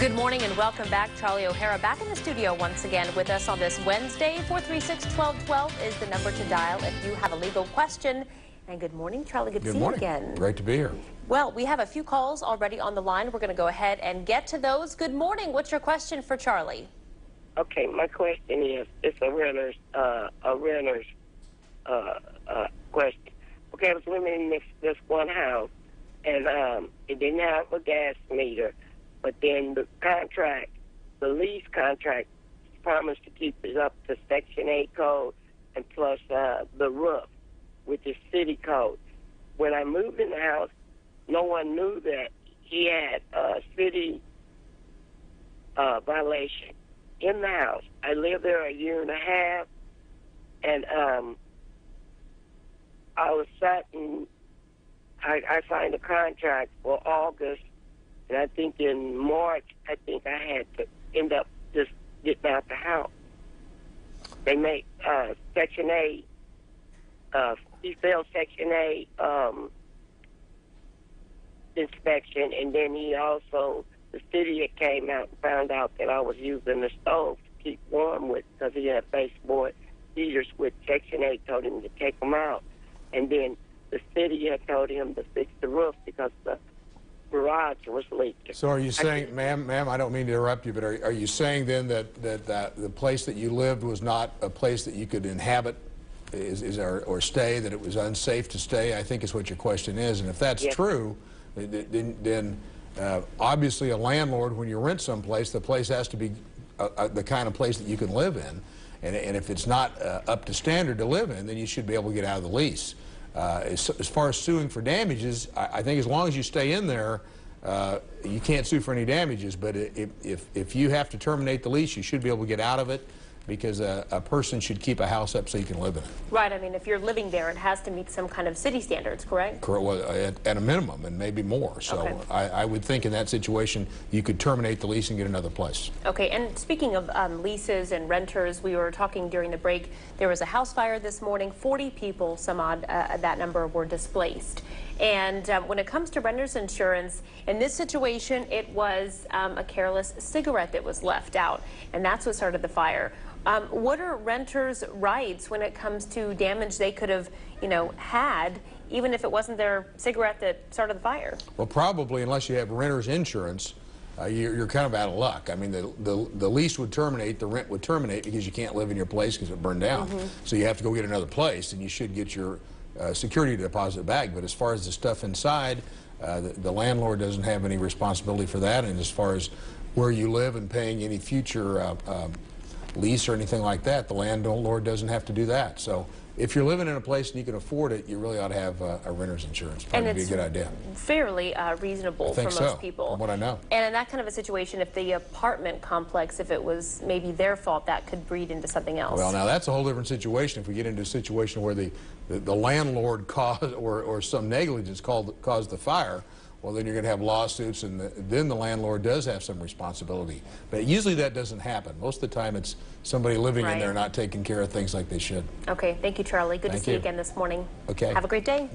Good morning and welcome back. Charlie O'Hara back in the studio once again with us on this Wednesday. 436-1212 is the number to dial if you have a legal question. And good morning, Charlie. Good to see you again. Great to be here. Well, we have a few calls already on the line. We're going to go ahead and get to those. Good morning. What's your question for Charlie? Okay, my question is, it's a renter's question. Okay, I was living in this one house, and it didn't have a gas meter. But then the lease contract promised to keep it up to Section 8 code and plus the roof, which is city code. When I moved in the house, no one knew that he had a city violation in the house. I lived there a year and a half, and I was sat and I signed a contract for August. And I think in March, I had to end up just getting out the house. They make Section 8, he failed Section 8 inspection, and then he also, the city came out and found out that I was using the stove to keep warm with, because he had baseboard heaters with Section 8, told him to take them out. And then the city had told him to fix the roof because the garage was leaking. So are you saying, ma'am, I don't mean to interrupt you, but are you saying then that the place that you lived was not a place that you could inhabit or stay, that it was unsafe to stay? I think is what your question is. And if that's true, then obviously a landlord, when you rent someplace, the place has to be the kind of place that you can live in. And if it's not up to standard to live in, then you should be able to get out of the lease. As far as suing for damages, I think as long as you stay in there, you can't sue for any damages. But if you have to terminate the lease, you should be able to get out of it, because a person should keep a house up so you can live in it. Right. I mean, if you're living there, it has to meet some kind of city standards, correct? Correct. Well, at a minimum, and maybe more. So okay. I would think in that situation, you could terminate the lease and get another place. Okay. And speaking of leases and renters, we were talking during the break. There was a house fire this morning. 40 people, some odd, that number, were displaced. And when it comes to renter's insurance, in this situation, it was a careless cigarette that was left out, and that's what started the fire. What are renters' rights when it comes to damage they could have, had, even if it wasn't their cigarette that started the fire? Well, probably, unless you have renter's insurance, you're kind of out of luck. I mean, the lease would terminate, the rent would terminate, because you can't live in your place because it burned down. So you have to go get another place, and you should get your security deposit back. But as far as the stuff inside, the landlord doesn't have any responsibility for that. And as far as where you live and paying any future lease or anything like that, the landlord doesn't have to do that. So if you're living in a place and you can afford it, you really ought to have a renter's insurance. Probably be a good idea. Fairly reasonable for most people. From what I know. And in that kind of a situation, if the apartment complex, if it was maybe their fault, that could breed into something else. Well, now that's a whole different situation. If we get into a situation where the landlord caused or some negligence caused the fire, well, then you're going to have lawsuits, and then the landlord does have some responsibility. But usually that doesn't happen. Most of the time it's somebody living in there not taking care of things like they should. Okay, thank you, Charlie. Good to see you again this morning. Okay. Have a great day.